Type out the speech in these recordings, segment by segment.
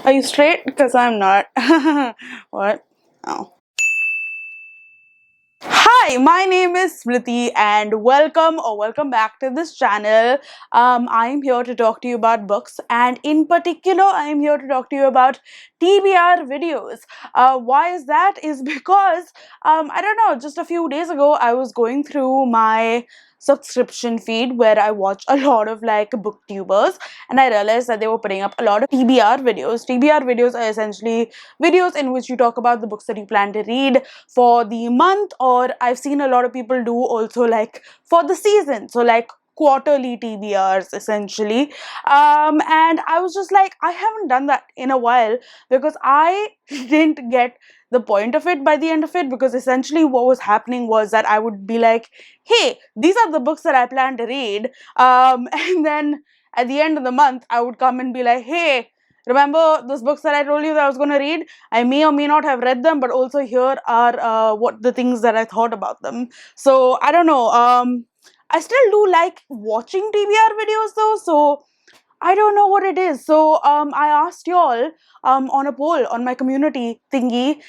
Are you straight? Because I'm not. What? Oh. Hi, my name is Smriti and welcome back to this channel. I am here to talk to you about books, and in particular I am here to talk to you about TBR videos. Why is that? Is because I don't know, just a few days ago I was going through my subscription feed where I watch a lot of like booktubers, and I realized that they were putting up a lot of TBR videos. TBR videos are essentially videos in which you talk about the books that you plan to read for the month, or I've seen a lot of people do also like for the season, so like quarterly TBRs essentially. And I was just like, I haven't done that in a while because I didn't get the point of it by the end of it, because essentially what was happening was that I would be like, hey, these are the books that I plan to read, and then at the end of the month I would come and be like, hey, remember those books that I told you that I was going to read? I may or may not have read them, but also here are what the things that I thought about them. So I don't know. I still do like watching TBR videos though, so I don't know what it is. So I asked y'all on a poll on my community thingy,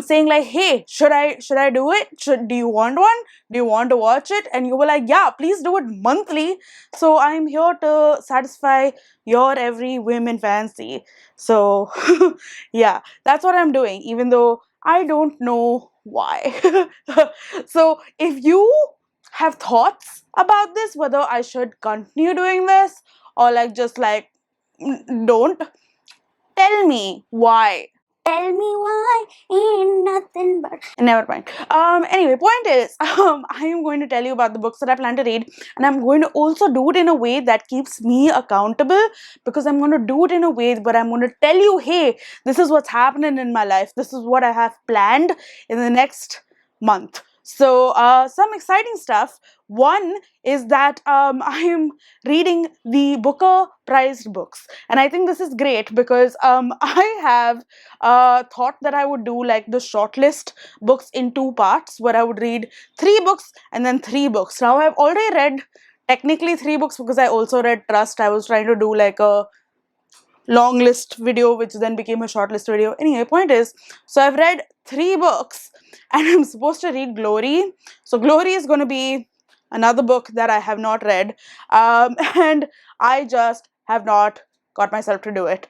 saying like, hey, should I do it? Do you want one? Do you want to watch it? And you were like, yeah, please do it monthly. So I'm here to satisfy your every whim and fancy. So yeah, that's what I'm doing, even though I don't know why. So if you have thoughts about this, whether I should continue doing this or like just like don't, tell me why. Tell me why ain't nothing but never mind. Anyway, point is, I am going to tell you about the books that I plan to read, and I'm going to also do it in a way that keeps me accountable, because I'm going to do it in a way where I'm going to tell you, hey, this is what's happening in my life, this is what I have planned in the next month. So some exciting stuff. One is that I am reading the Booker prized books, and I think this is great because I have thought that I would do like the shortlist books in 2 parts, where I would read 3 books and then 3 books. Now I've already read technically 3 books because I also read Trust. I was trying to do like a long list video which then became a short list video. Anyway, point is, so I've read 3 books and I'm supposed to read Glory. So Glory is going to be another book that I have not read, and I just have not got myself to do it.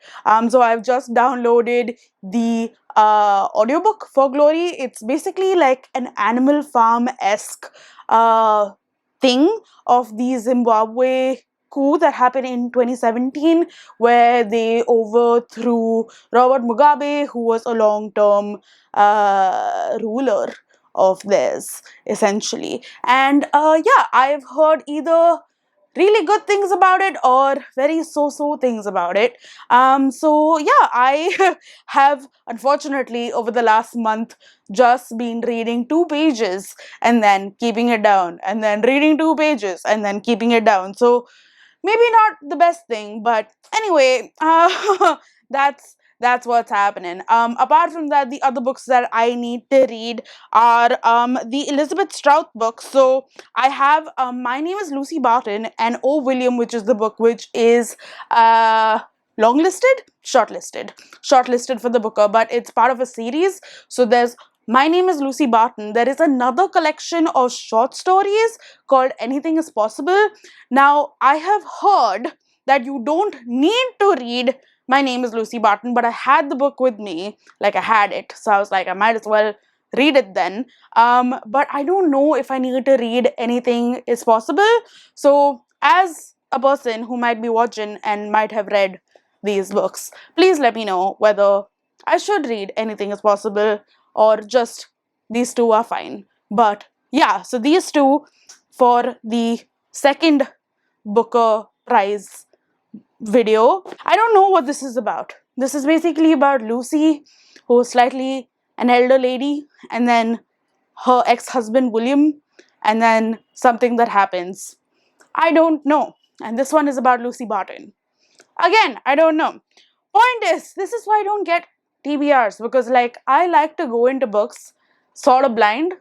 So I've just downloaded the audiobook for Glory. It's basically like an Animal Farm-esque thing of the Zimbabwe coup that happened in 2017, where they overthrew Robert Mugabe, who was a long-term ruler of theirs, essentially. And yeah, I've heard either really good things about it or very so-so things about it. So yeah, I have unfortunately over the last month just been reading 2 pages and then keeping it down, and then reading 2 pages and then keeping it down. So maybe not the best thing, but anyway, that's what's happening. Apart from that, the other books that I need to read are the Elizabeth Strout books. So I have My Name is Lucy Barton and O. William, which is the book which is shortlisted for the Booker, but it's part of a series. So there's My Name is Lucy Barton. There is another collection of short stories called Anything is Possible. Now, I have heard that you don't need to read My Name is Lucy Barton, but I had the book with me, like I had it, so I was like, I might as well read it then. But I don't know if I need to read Anything is Possible. So, as a person who might be watching and might have read these books, please let me know whether I should read Anything is Possible or just these 2 are fine. But yeah, so these 2 for the second Booker Prize video. I don't know what this is about. This is basically about Lucy, who is slightly an elder lady, and then her ex-husband William, and then something that happens. I don't know. And this one is about Lucy Barton. Again, I don't know. Point is, this is why I don't get TBRs, because like I like to go into books sort of blind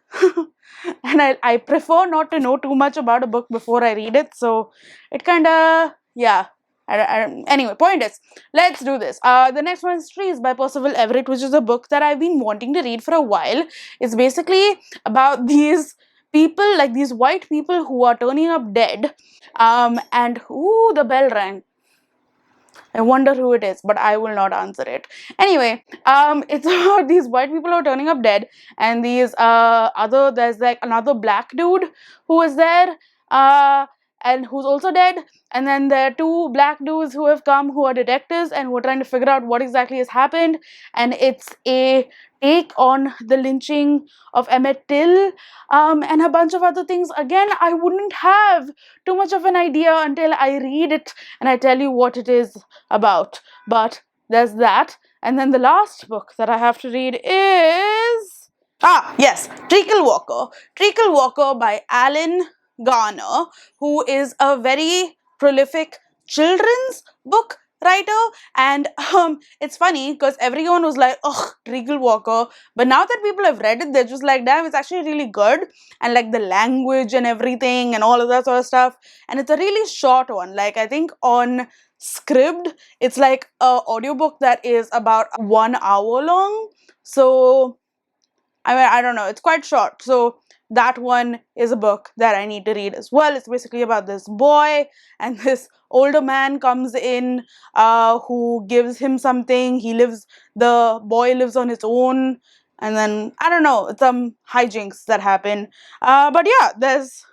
and I prefer not to know too much about a book before I read it. So it kind of, yeah, Anyway, point is, let's do this. The next one is Trees by Percival Everett, which is a book that I've been wanting to read for a while. It's basically about these people, like these white people who are turning up dead. And ooh, the bell rang. I wonder who it is, but I will not answer it. Anyway, it's about these white people who are turning up dead, and these there's like another black dude who is there, and who's also dead. And then there are two black dudes who have come, who are detectives, and who are trying to figure out what exactly has happened. And it's a take on the lynching of Emmett Till, and a bunch of other things. Again, I wouldn't have too much of an idea until I read it and I tell you what it is about. But there's that. And then the last book that I have to read is yes, Treacle Walker by Alan Garner, who is a very prolific children's book writer. And it's funny because everyone was like, oh, Treacle Walker, but now that people have read it, they're just like, damn, it's actually really good, and like the language and everything and all of that sort of stuff. And it's a really short one. Like, I think on Scribd, it's like a audiobook that is about 1 hour long. So I mean, I don't know, it's quite short. So that one is a book that I need to read as well. It's basically about this boy, and this older man comes in who gives him something. The boy lives on his own, and then I don't know, some hijinks that happen. But yeah, there's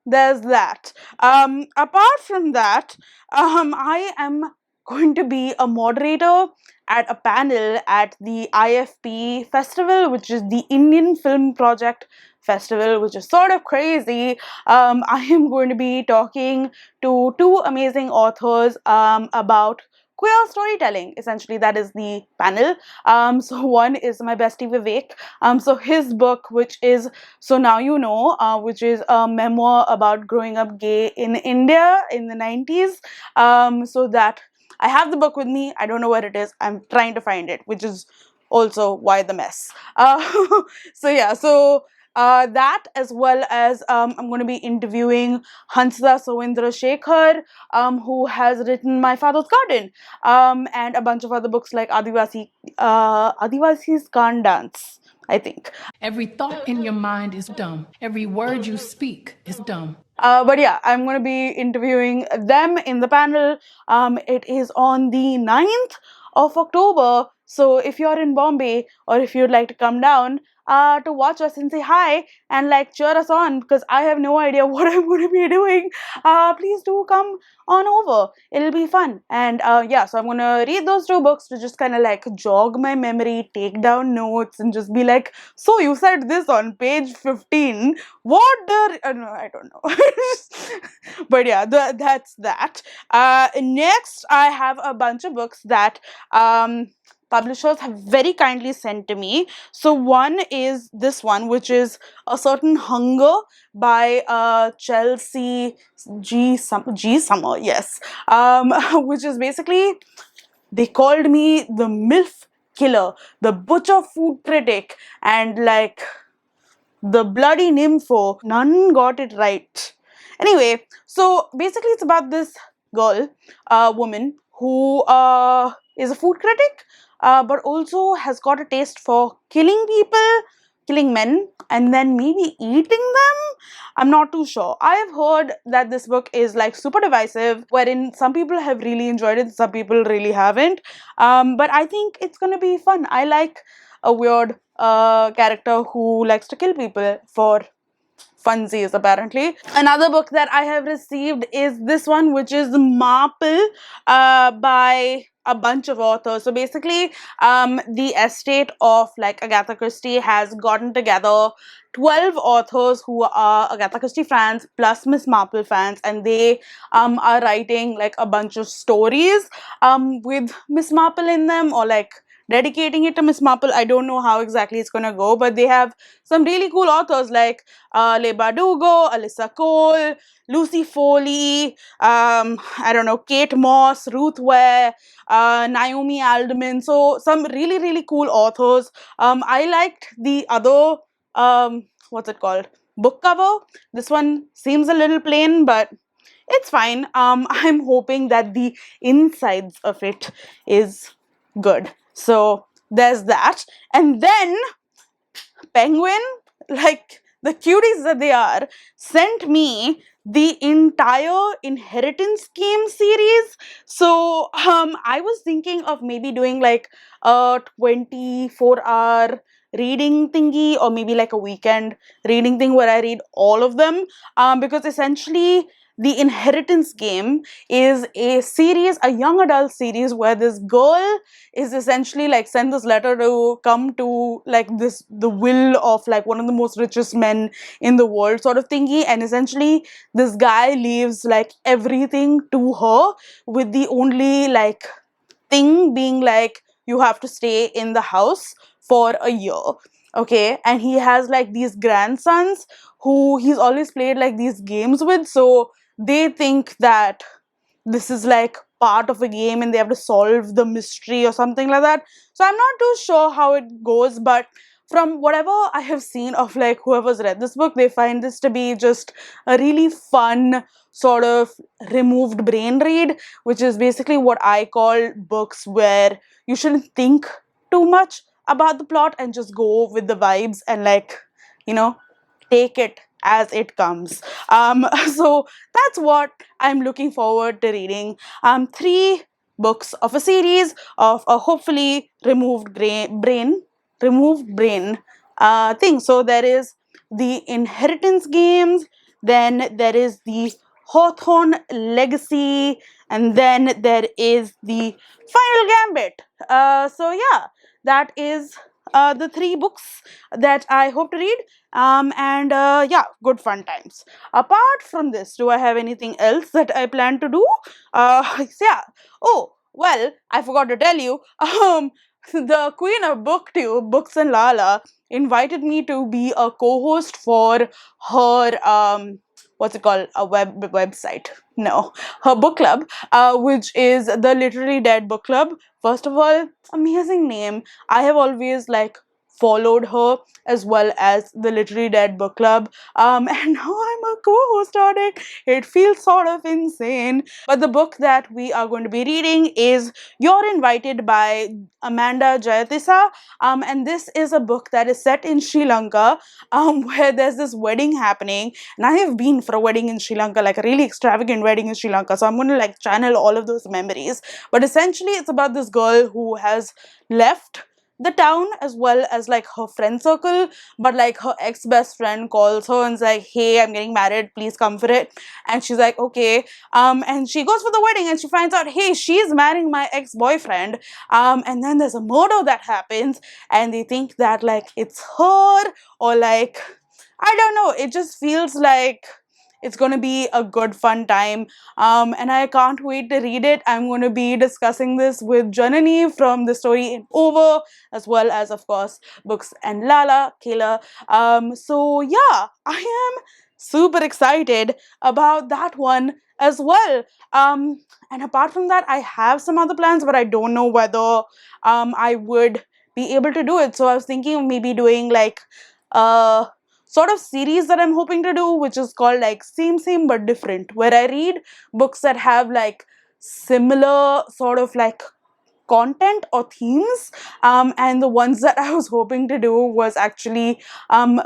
that. Apart from that, I am going to be a moderator at a panel at the IFP festival, which is the Indian Film Project Festival, which is sort of crazy. I am going to be talking to two amazing authors about queer storytelling. Essentially, that is the panel. So one is my bestie Vivek. So his book, which is So Now You Know, which is a memoir about growing up gay in India in the 90s. So that I have the book with me. I don't know where it is. I'm trying to find it, which is also why the mess. So yeah, so that, as well as I'm going to be interviewing Hansda, Sowvendra, Shekhar, who has written My Father's Garden, and a bunch of other books like Adivasi's Can't Dance, I think. Every thought in your mind is dumb. Every word you speak is dumb. But yeah, I'm going to be interviewing them in the panel. It is on the 9th of October. So if you're in Bombay, or if you'd like to come down to watch us and say hi and like cheer us on, because I have no idea what I'm going to be doing, please do come on over. It'll be fun. And yeah, so I'm going to read those two books to just kind of like jog my memory, take down notes, and just be like, so you said this on page 15. What the... no, I don't know. But yeah, that's that. Next, I have a bunch of books that publishers have very kindly sent to me. So one is this one, which is A Certain Hunger by Chelsea G. Summer, yes. Which is basically, they called me the MILF killer, the butcher food critic, and like the bloody nympho. None got it right. Anyway, so basically it's about this girl, woman, who is a food critic, but also has got a taste for killing people, killing men, and then maybe eating them. I'm not too sure. I have heard that this book is like super divisive, wherein some people have really enjoyed it, some people really haven't. But I think it's gonna be fun. I like a weird character who likes to kill people for funsies, apparently. Another book that I have received is this one, which is Marple by a bunch of authors. So basically, the estate of like Agatha Christie has gotten together 12 authors who are Agatha Christie fans plus Miss Marple fans, and they are writing like a bunch of stories with Miss Marple in them, or like dedicating it to Miss Marple. I don't know how exactly it's gonna go, but they have some really cool authors like Leigh Bardugo, Alyssa Cole, Lucy Foley, I don't know, Kate Moss, Ruth Ware, Naomi Alderman. So some really, really cool authors. I liked the other, what's it called? Book cover. This one seems a little plain, but it's fine. I'm hoping that the insides of it is good. So there's that. And then Penguin, like the cuties that they are, sent me the entire Inheritance Scheme series. So I was thinking of maybe doing like a 24-hour reading thingy, or maybe like a weekend reading thing where I read all of them, because essentially the Inheritance Game is a series, a young adult series, where this girl is essentially like sent this letter to come to like this, the will of like one of the most richest men in the world sort of thingy, and essentially this guy leaves like everything to her, with the only like thing being like you have to stay in the house for a year. Okay, and he has like these grandsons who he's always played like these games with, so they think that this is like part of a game and they have to solve the mystery or something like that. So I'm not too sure how it goes, but from whatever I have seen of like whoever's read this book, they find this to be just a really fun sort of removed brain read, which is basically what I call books where you shouldn't think too much about the plot and just go with the vibes and like, you know, take it as it comes. So that's what I'm looking forward to reading. Three books of a series of a hopefully removed brain thing. So there is the Inheritance Games, then there is the Hawthorne Legacy, and then there is the Final Gambit. So yeah, that is the three books that I hope to read. And yeah, good fun times. Apart from this, do I have anything else that I plan to do? Yeah. Oh, well, I forgot to tell you. The queen of BookTube, Books and Lala, invited me to be a co-host for her what's it called, a website, no, her book club, which is the Literally Dead book club. First of all, amazing name. I have always like followed her as well as the Literally Dead book club, and now I'm a co-host on it. It feels sort of insane. But the book that we are going to be reading is You're Invited by Amanda Jayatissa, and this is a book that is set in Sri Lanka, where there's this wedding happening, and I have been for a wedding in Sri Lanka, like a really extravagant wedding in Sri Lanka, so I'm going to like channel all of those memories. But essentially it's about this girl who has left the town as well as like her friend circle, but like her ex-best friend calls her and's like, hey, I'm getting married, please come for it. And she's like, okay. And she goes for the wedding and she finds out, hey, she's marrying my ex-boyfriend. And then there's a murder that happens and they think that like it's her, or like, I don't know, it just feels like it's going to be a good fun time, and I can't wait to read it. I'm going to be discussing this with Janani from The Story Ain't Over, as well as, of course, Books and Lala, Kayla. So yeah, I am super excited about that one as well. And apart from that, I have some other plans, but I don't know whether I would be able to do it. So I was thinking of maybe doing like sort of series that I'm hoping to do, which is called like Same But Different, where I read books that have like similar sort of like content or themes, and the ones that I was hoping to do was actually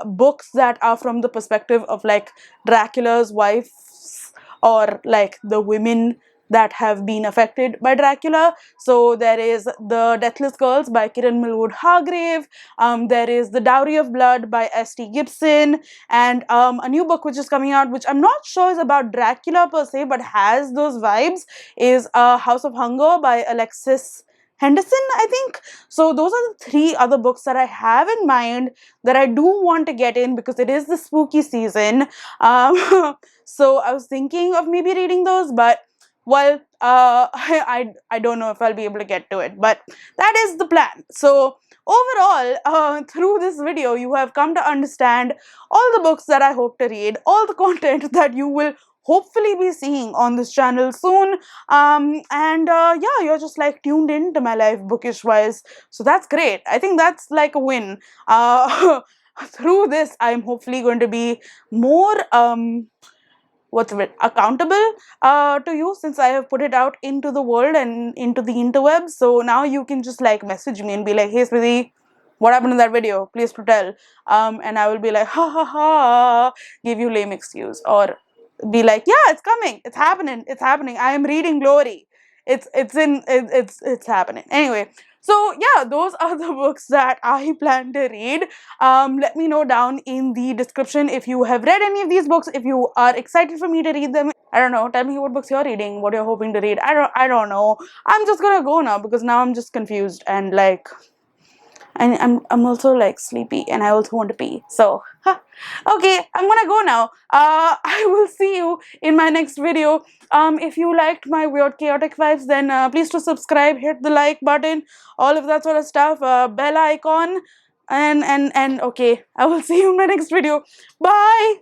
books that are from the perspective of like Dracula's wives, or like the women that have been affected by Dracula. So there is the Deathless Girls by Kiran Millwood Hargrave, there is The Dowry of Blood by S.T. Gibson, and a new book which is coming out, which I'm not sure is about Dracula per se, but has those vibes, is House of Hunger by Alexis Henderson, I think. So those are the three other books that I have in mind that I do want to get in because it is the spooky season. So I was thinking of maybe reading those, but well, I don't know if I'll be able to get to it, but that is the plan. So overall, through this video, you have come to understand all the books that I hope to read, all the content that you will hopefully be seeing on this channel soon. And yeah, you're just like tuned into my life bookish wise, so that's great. I think that's like a win. Through this, I'm hopefully going to be more accountable to you, since I have put it out into the world and into the interwebs. So now you can just like message me and be like, hey Smriti, what happened in that video? Please to tell. And I will be like, ha ha ha, give you lame excuse, or be like, yeah, it's coming, it's happening. I am reading Glory. It's happening. Anyway, so yeah, those are the books that I plan to read. Let me know down in the description if you have read any of these books, if you are excited for me to read them. I don't know, tell me what books you're reading, what you're hoping to read. I don't know. I'm just gonna go now because now I'm just confused and like, and I'm also like sleepy and I also want to pee. So okay, I'm gonna go now. I will see you in my next video. If you liked my weird chaotic vibes, then please to subscribe, hit the like button, all of that sort of stuff, bell icon, and okay, I will see you in my next video. Bye.